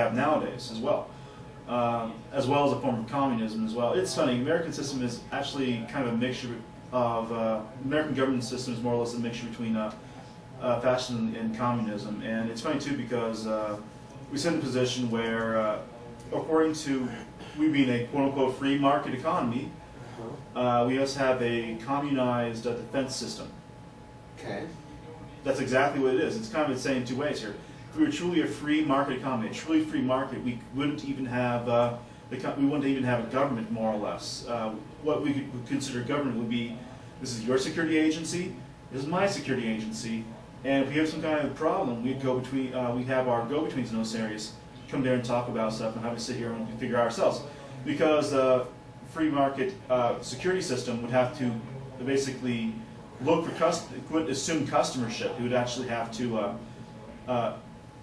have nowadays as well as a form of communism as well. It's funny, American system is actually kind of a mixture of, American government system is more or less a mixture between fascism and communism. And it's funny too because we sit in a position where, according to we being a quote-unquote free market economy, we also have a communized defense system. Okay. That's exactly what it is. It's kind of the same in two ways here. If we were truly a free market economy, a truly free market, we wouldn't even have a government, more or less. What we would consider government would be, this is your security agency, this is my security agency, and if we have some kind of problem, we'd go between, we'd have our go-betweens in those areas come there and talk about stuff and have to sit here and figure out ourselves. Because the free market security system would have to basically look for would assume customership. It would actually have to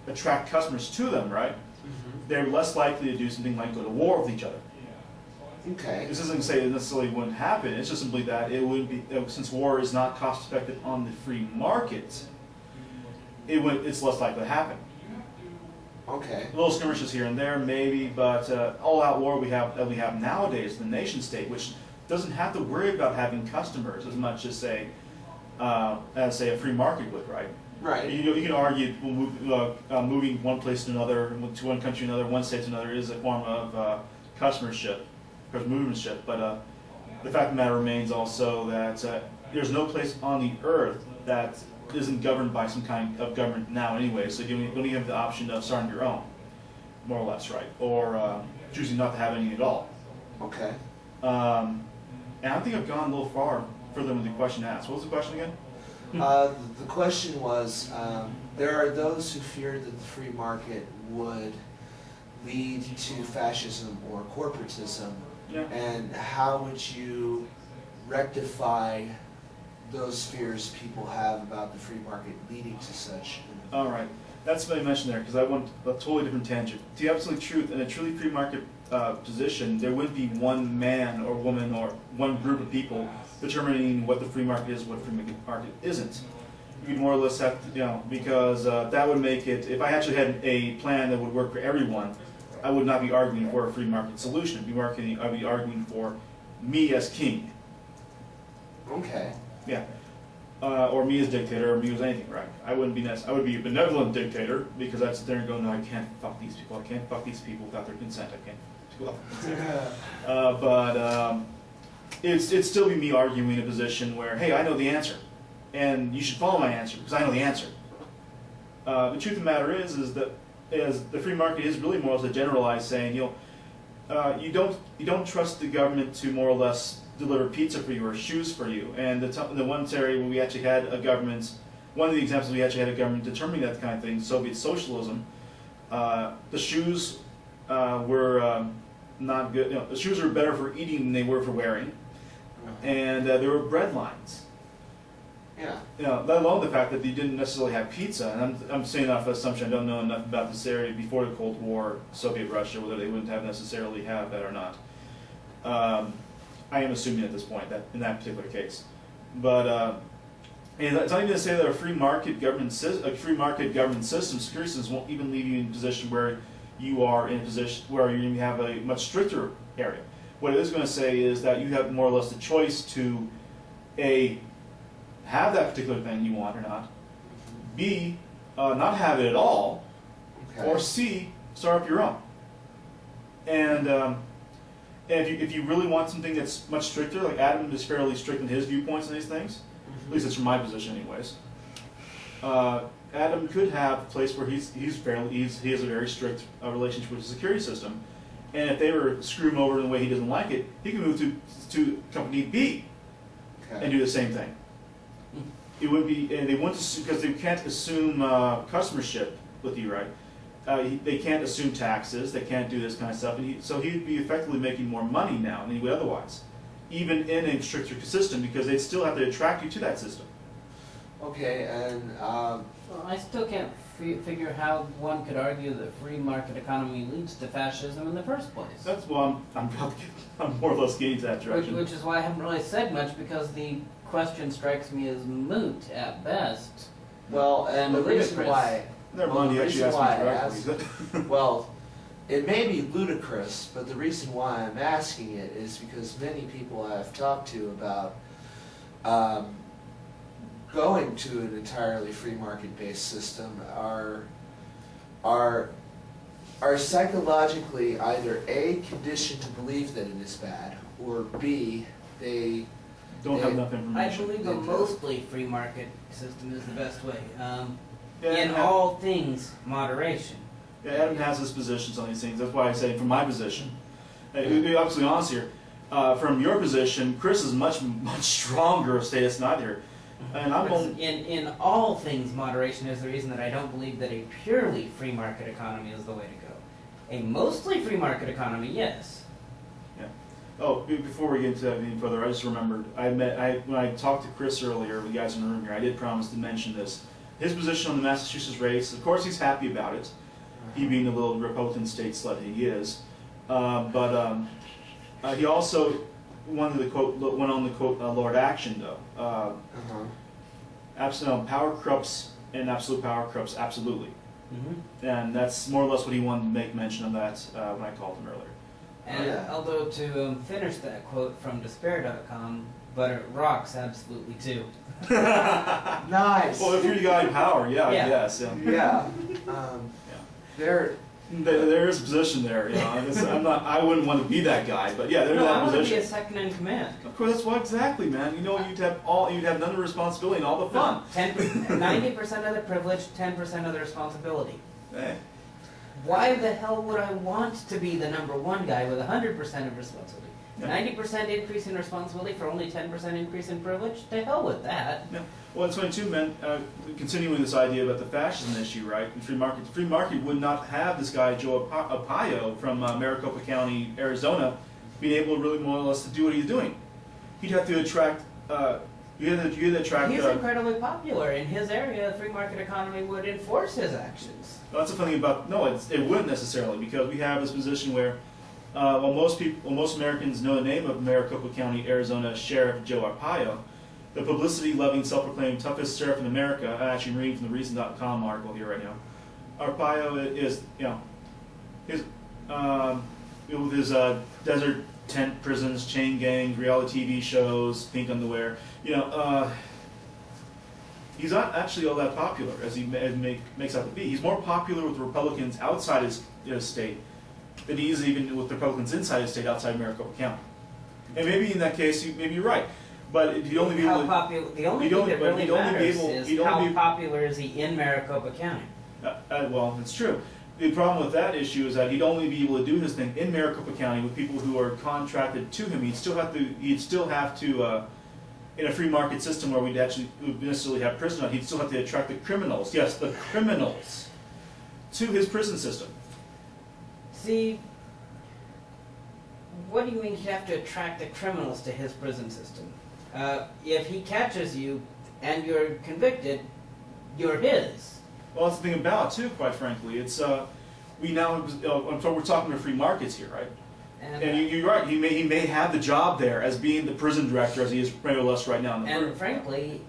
attract customers to them, right? They're less likely to do something like go to war with each other. Okay. This isn't to say it necessarily wouldn't happen. It's just simply that it wouldn't be, since war is not cost effective on the free market, it's less likely to happen. Okay. Little skirmishes here and there, maybe, but all-out war we have nowadays, the nation state, which doesn't have to worry about having customers as much as say a free market would, right? Right. You can argue moving one place to another, to one country to another, one state to another is a form of customership, movementship. But the fact of the matter remains also that there's no place on the earth that isn't governed by some kind of government now anyway. So you don't even have the option of starting your own, more or less, right? Or choosing not to have any at all. Okay. And I think I've gone a little further with the question asked. What was the question again? The question was, there are those who feared that the free market would lead to fascism or corporatism, Yeah. and how would you rectify those fears people have about the free market leading to such? All right, that's what I mentioned there because I want a totally different tangent. The absolute truth, in a truly free market position, there wouldn't be one man or woman or one group of people determining what the free market is, what the free market isn't. You'd more or less have to, because that would make it, if I actually had a plan that would work for everyone, I would not be arguing for a free market solution. I'd be arguing for me as king. Okay. Yeah. Or me as dictator, or me as anything, right? I wouldn't be I would be a benevolent dictator because I'd sit there and go, no, I can't fuck these people. I can't fuck these people without their consent. I can't do that. But it'd still be me arguing a position where, hey, I know the answer, and you should follow my answer because I know the answer. The truth of the matter is that the free market is really more or less a generalized saying, you don't trust the government to more or less deliver pizza for you or shoes for you. And the one area where we actually had a government, one of the examples we actually had a government determining that kind of thing, Soviet socialism, the shoes were not good. The shoes were better for eating than they were for wearing, and there were bread lines. Yeah. Let alone the fact that they didn't necessarily have pizza. And I'm saying that off the assumption I don't know enough about this area before the Cold War, Soviet Russia, whether they wouldn't have necessarily have that or not. I am assuming at this point that in that particular case, but and it's not even to say that a free market government system, security systems won't even leave you in a position where you are in a position where you have a much stricter area. What it is going to say is that you have more or less the choice to A, have that particular thing you want or not, B, not have it at all, Okay. or C, start up your own. And if you really want something that's much stricter, like Adam is fairly strict in his viewpoints on these things, at least it's from my position anyways, Adam could have a place where he has a very strict relationship with the security system, and if they were screw him over in the way he doesn't like it, he can move to company B and do the same thing. It would be, and they want to, because they can't assume customership with you, right? They can't assume taxes, they can't do this kind of stuff, and so he'd be effectively making more money now than he would otherwise, even in a stricter system, because they'd still have to attract you to that system. Okay, and Well, I still can't figure how one could argue that free market economy leads to fascism in the first place. That's well, I'm more or less getting to that direction. Which is why I haven't really said much, because the question strikes me as moot at best. well, and the reason ludicrous. why. Never well, mind, the he actually reason asked me why I directly. well, it may be ludicrous, but the reason why I'm asking it is because many people I've talked to about going to an entirely free market-based system are psychologically either A, conditioned to believe that it is bad, or B, they Don't have enough information. I believe a mostly free market system is the best way. Yeah, In all things, moderation. Yeah, Adam has his positions on these things. That's why I say from my position, to be absolutely honest here, from your position, Chris is much stronger of status than either. And I'm only, In all things, moderation is the reason that I don't believe that a purely free market economy is the way to go. A mostly free market economy, yes. yeah. Oh, before we get into that any further, I just remembered when I talked to Chris earlier, the guys in the room here, I did promise to mention this. His position on the Massachusetts race, of course, he's happy about it. He being the little Republican state slut he is, but he also went on the quote Lord Action though. Power corrupts, and absolute power corrupts absolutely, and that's more or less what he wanted to make mention of that when I called him earlier. And although to finish that quote from despair.com, but it rocks absolutely too. Nice. Well, if you're the guy in power, yeah, Yeah. yes, yeah. Yeah. There is a position there, you know. I wouldn't want to be that guy, but yeah, there's No, I that want to be position. a second in command. Of course, that's why exactly, man. You know, you'd have none of the responsibility and all the fun. 90% of the privilege, 10% of the responsibility. Hey. Why the hell would I want to be the #1 guy with 100% of responsibility? Yeah. 90% increase in responsibility for only 10% increase in privilege? To hell with that. Yeah. Well, in 22, man, continuing this idea about the fascism issue, right? The free market would not have this guy, Joe Arpaio from Maricopa County, Arizona, being able to really more or less to do what he's doing. He'd have to attract, you'd have to attract... He's incredibly popular. In his area, the free market economy would enforce his actions. Well, that's the funny about, no, it wouldn't necessarily, because we have this position where, most Americans know the name of Maricopa County, Arizona Sheriff Joe Arpaio, the publicity-loving, self-proclaimed toughest sheriff in America. I'm actually reading from the Reason.com article here right now. Arpaio is, you know, with his desert tent prisons, chain gangs, reality TV shows, pink underwear, you know, he's not actually all that popular as he makes out to be. He's more popular with Republicans outside his state than he is even with Republicans inside his state, outside Maricopa County. And maybe in that case, maybe you're right. But he'd only be able to... The only thing that really matters is how popular is he in Maricopa County. Well, it's true. The problem with that issue is that he'd only be able to do his thing in Maricopa County with people who are contracted to him. He'd still have to, in a free market system where we'd necessarily have prisoners, he'd still have to attract the criminals, yes, the criminals, to his prison system. See, what do you mean he'd have to attract the criminals to his prison system? If he catches you and you're convicted, you're his. Well, that's the thing about it, too, quite frankly. It's, we're talking about free markets here, right? And you're right, he may have the job there as being the prison director as he is more or less right now in the And frankly,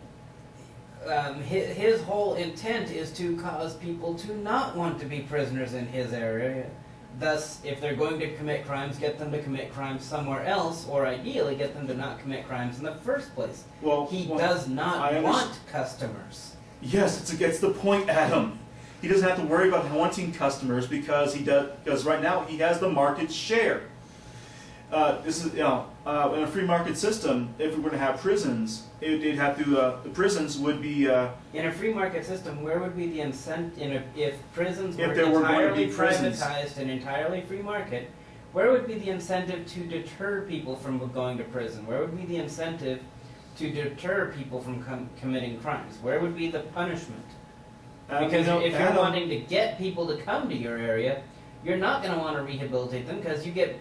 his whole intent is to cause people to not want to be prisoners in his area. Thus, if they're going to commit crimes, get them to commit crimes somewhere else, or ideally get them to not commit crimes in the first place. He does not want customers. Yes, it's the point, Adam. He doesn't have to worry about wanting customers because right now he has the market share. This is, in a free market system, if we were to have prisons, the prisons would be... in a free market system, where would be the incentive, if prisons were going to entirely be prisons. privatized and entirely free market, where would be the incentive to deter people from going to prison? Where would be the incentive to deter people from committing crimes? Where would be the punishment? Because if you're wanting to get people to come to your area, you're not going to want to rehabilitate them because you get